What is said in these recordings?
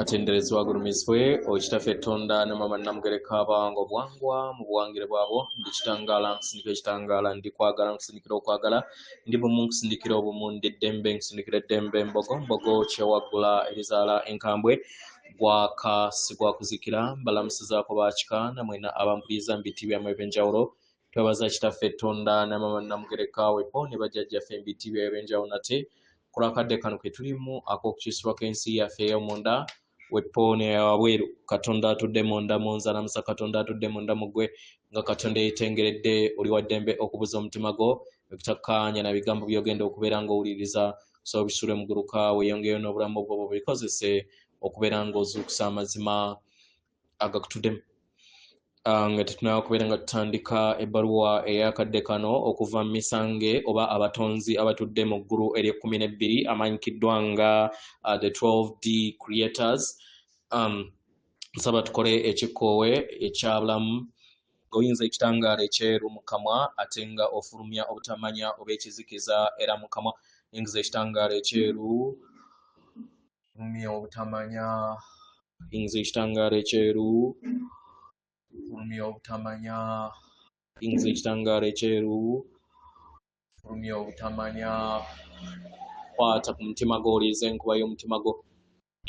atenderezwa agulumizibwe okitaffe Tonda ne mama Namugereka abango bwangwa mu buwangire bwabo ndikitangala nsindika ekitangala ndikwagala nsindikira okwagala ndi bumu nsindikira obumu ndi ddembe nsindikira eddembe mbogo kyewagula erizaala enkambwe gwaka sigwa kuzikira mbalamusizaako bakika namwena abampuliriza mu biti byammwe ebyenjawulo twebaza kitaffe Tonda ne mama Namugereka wepo ne bajjajjaffe mu biti byammwe ebyenjawulo nate kulakadde kano ke tulimu ak'okukisibwa k'ensi yaffe ey'omunda wepone wabweru Katonda atudde munda munzalamusa Katonda atudde munda mugwe nga Katonda yetengeredde oli waddembe okubuza omutima gwo ekitakkanya na bigambo byogenda okubeera ng'owuliriza so bisule muguruka weyongeyo n'obulamu bwo bikozese okubeera ng'ozuukusa amazima agakutuddemu nga tetunaba okubeera nga tutandika ebbaluwa ey'akadde kano okuva mu misange oba abatonzi abatudde mu ggulu ery'e12 amanyikiddwa nga the 12D creators nsaba tukole ekikoowe ekyabulamu ng'oyinza ekitangaala ekyeru mu kamwa ate nga ofulumya obutamanya oba ekizikiza era mu kamwa yingiza ekitangaala ekyeru fulumya obutamanya yingiza ekitangaala ekyeru fulumya obutamanya yingiza ekitangaala ekyeru fulumya obutamanya kwata ku mutima gwo oliiza enkuba y'omutima gwo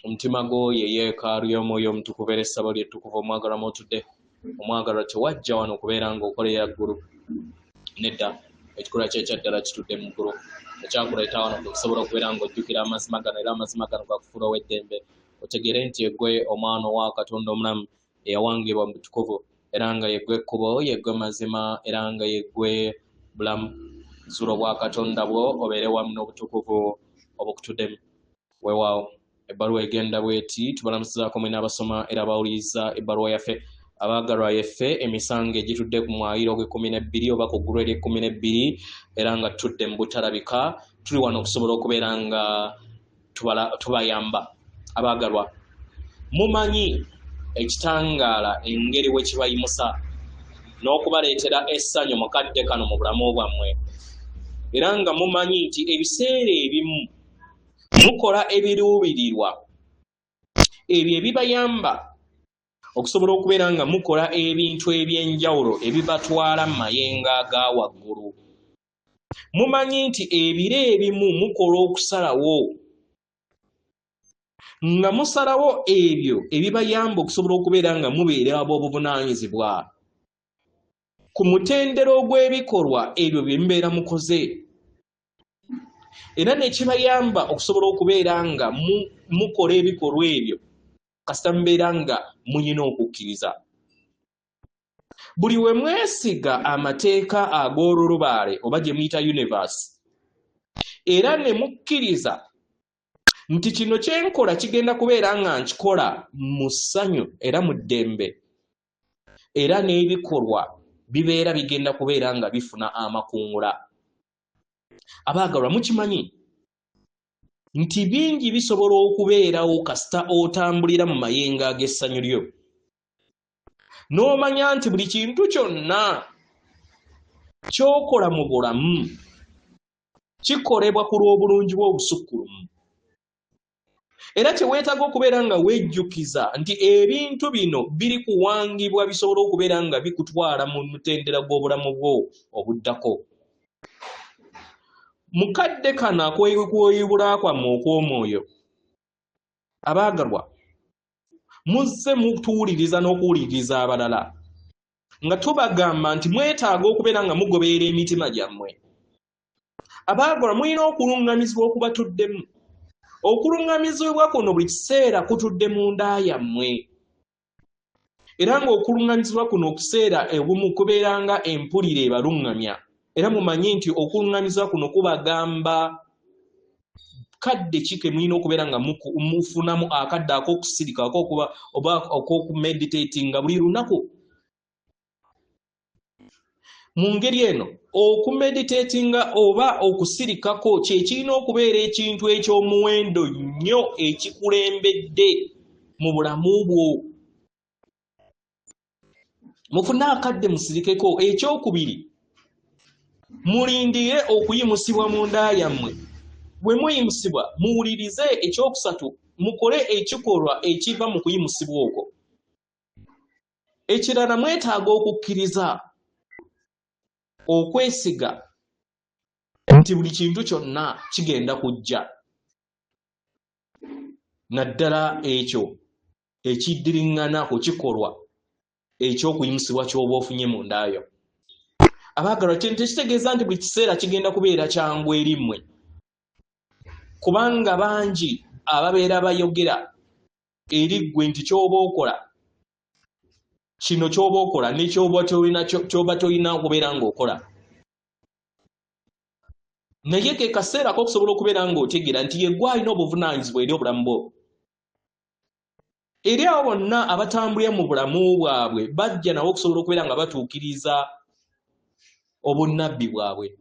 omutima gwo ye yeekaalu y'omwoyo omutukuvu era essabo lyettukuvu omwagalwa mwotudde omwagalwa tewajja wano okubeera ng'okolera ggulu nedda ekikolwa kyekyaddala kitudde mu ggulu ekyakuleeta wano kusobola okubeera ng'ojjukira amazima gano era amazima gano gakufuula ow'eddembe otegere nti yeggwe omwana owa Katonda omulamu eyawangibwa mu butukuvu era nga yeggwe ekkubo yeggwe mazima era nga yeggwe bulamu zuula obwa Katonda bwo obeere wamu n'obutukuvu obukutuddemu weewaawo ebbaluwa egenda bweti tubalamusizaako mwena abasoma era abawuliriza ebbaluwa yaffe abaagalwa yaffe emisango egitudde ku mwayiro ogw'12 oba ku ggulu ery'e12 era nga tutudde mu butalabika tuli wano okusobola okubeera nga tubayamba abaagalwa mumanyi ekitangaala engeri we kibayimusa n'okubaleetera essanyu mukadde kano mu bulamu bwammwe era nga mumanyi nti ebiseera ebimu mukola ebiruubirirwa ebyo ebibayamba okusobola okubeera nga mukola ebintu ebyenjawulo ebibatwala mu mayengo aga waggulu mumanyi nti ebiro ebimu mukola okusalawo nga musalawo ebyo ebibayamba okusobola okubeera nga mubeera ab'obuvunaanyizibwa ku mutendero gw'ebikolwa ebyo bye mubeera mukoze era ne kibayamba okusobola okubeera nga mukola ebikolwa ebyo kasita mubeera nga muyina okukkiriza buli we mwesiga amateeka ag'olulubaale oba gye muyita universe era ne mukkiriza nti kino kyenkola kigenda kubeera nga nkikola mu ssanyu era mu ddembe era n'ebikolwa bibeera bigenda kubeera nga bifuna amakungula abaagalwa mukimanyi nti bingi bisobola okubeerawo kasita otambulira mu mayengo ag'essanyu lyo n'omanya nti buli kintu kyonna ky'okola mu bulamu kikolebwa ku lw'obulungi bw'obusukkulumu era kyeweetaaga okubeera nga wejjukiza nti ebintu bino biri kuwangibwa bisobola okubeera nga bikutwala mu mutendera gw'obulamu bwo obuddako mukadde kano akweyibula kwammwe okw'omwoyo abaagalwa muzze mutuwuliriza n'okuwuliriza abalala nga tubagamba nti mwetaaga okubeera nga mugoberera emitima gyammwe abaagalwa mulina okuluŋŋamizibwa okuba tuddemu okuluŋŋamizibwa kuno buli kiseera kutudde mu nda yammwe era ng'okuluŋŋamizibwa kuno okuseera obumu kubeera nga empulire ebaluŋŋamya era mumanyi nti okuluŋŋamizibwa kuno kubagamba kadde ki ke mulina okubeera nga mufunamu akadde ak'okusirika oba ok'okumeditatinga buli lunaku mu ngeri eno okumeditatinga oba okusirikako kye kirina okubeera ekintu eky'omuwendo nnyo ekikulembedde mu bulamu bwo mufune akadde musirikeko ekyokubiri mulindire okuyimusibwa mu nda yammwe bwe muyimusibwa muwulirize ekyokusatu mukole ekikolwa ekiva mu kuyimusibwa okwo. Ekirala mwetaaga okukkiriza okwesiga nti buli kintu kyonna kigenda kujja, naddala ekyo ekiddiringana ku kikolwa ekyokuyimusibwa ky'oba ofunye mu ndaayo. Abaagalwa, tekitegeeza nti buli kiseera kigenda kubeera kyangu eri mmwe, kubanga bangi ababeera bayogera eri ggwe nti ky'oba okola kino, ky'oba okola ne ky'oba tolina okubeera ng'okola. Naye ke kaseera k'okusobola okubeera ng'otegeera nti ye gwe alina obuvunaanyizibwa eri obulamu bwo. Eri abo bonna abatambulira mu bulamu bwabwe bajja nabo okusobola okubeera nga batuukiriza obunnabbi bwabwe,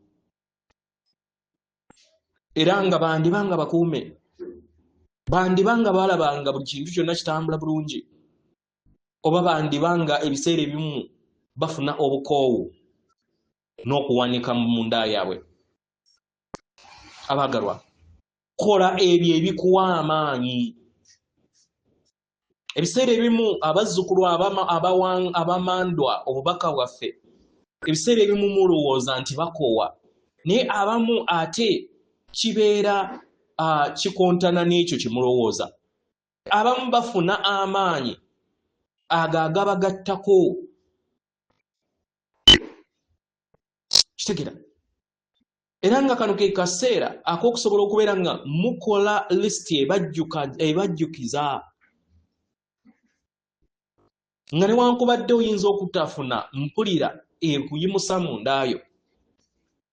era nga bandibanga bakuume, bandibanga balabanga buli kintu kyonna kitambula bulungi, oba bandibanga ebiseera ebimu bafuna obukoowu n'okuwanika mu nda yaabwe. Abaagalwa, kola ebyo ebikuwa amaanyi. Ebiseera ebimu abazzukulu abamandwa obubaka bwaffe, ebiseera ebimu mulowooza nti bakoowa, naye abamu ate kibeera kikontana n'ekyo kye mulowooza. Abamu bafuna amaanyi ago agabagattako. Kitegeera? Era nga kano ke kaseera ak'okusobola okubeera nga mukola lisiti ebajjukiza, nga newankubadde oyinza okutafuna mpulira ekuyimusa mu ndaayo,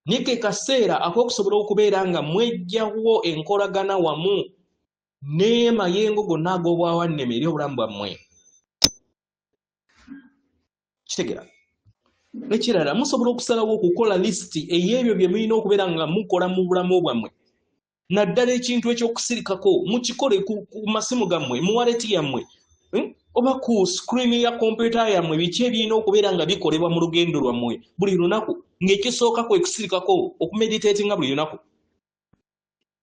naye ke kaseera ak'okusobola okubeera nga mwejjawo enkolagana wamu n'emayengo gonna ag'obwawanneme eri obulamu bwammwe. Kitegeera? Ekirala, musobola okusalawo okukola lisiti ey'ebyo bye mulina okubeera nga mukola mu bulamu bwammwe. Naddala ekintu ekyokusirikako mukikole ku masimu gammwe, mu waleti yammwe, oba ku screen ya kompyuta yammwe, biki ebirina okubeera nga bikolebwa mu lugendo lwammwe buli lunaku, ng'ekisooka kwe kusirikako okumeditatinga buli lunaku.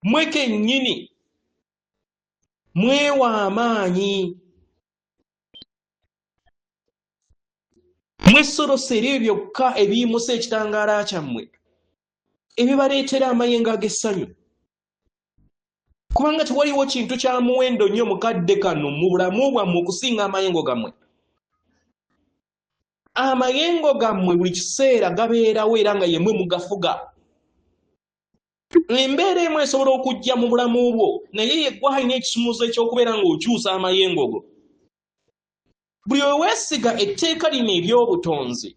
Mwe kennyini mwewa amaanyi, mwesolose ebyo byokka ebiyimusa ekitangaala kyammwe ebibaleetera amayengo ag'essanyu, kubanga tewaliwo kintu kya muwendo nnyo mukadde kano mu bulamu bwammwe okusinga amayengo gammwe. Amayengo gammwe buli kiseera gabeerawo era nga yemmwe mugafuga. Embeera emu esobola okujja mu bulamu bwo, naye ye gwe alina ekisumuuzo eky'okubeera ng'okyusa amayengo go. Buli weesiga etteeka lino ery'obutonzi,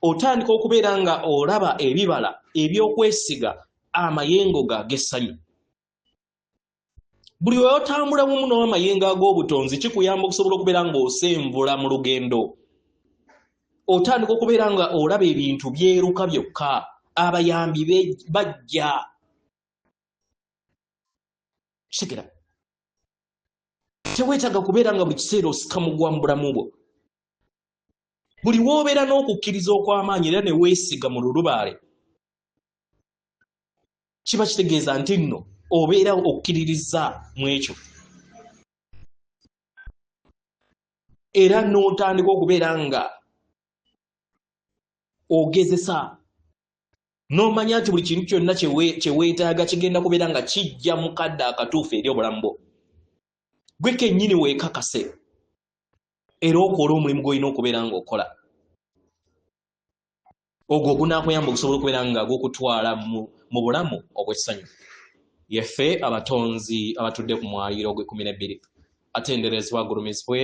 otandika okubeera nga olaba ebibala eby'okwesiga amayengo ag'essanyu. Buli weotambula wamu n'amayengo ag'obutonzi kikuyamba okusobola okubeera ng'osenvula mu lugendo. Otandika okubeera nga olaba ebintu byeruka byokka, abayambi bajja. Kitegeera? Teweetaaga kubeera nga buli kiseera osika mugwa mu bulamu bwo. Buli w'obeera n'okukkiriza okw'amaanyi era ne weesiga mu lulubaale, kiba kitegeeza nti nno obeera okkiririza mu ekyo. Era n'otandika okubeera nga ogezesa, n'omanya nti buli kintu kyonna kye weetaaga kigenda kubeera nga kijja mu kadde akatuufu eri obulamu bwo. Gwe kennyini weekakase era okola omulimu gw'olina okubeera ng'okola. Ogwo gunaakuyamba okusobola okubeera nga gukutwala mu bulamu obw'essanyu. Yeffe abatonzi abatudde ku mwaliiro ogw'12, atenderezebwa agulumizibwe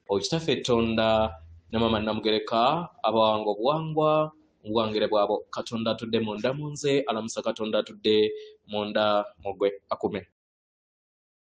Okitaffe Tonda ne Maama Namugereka, abawanga obuwangwa mu bwangire bwabo. Katonda atudde munda mu nze, alamusa Katonda atudde munda mu ggwe, akume.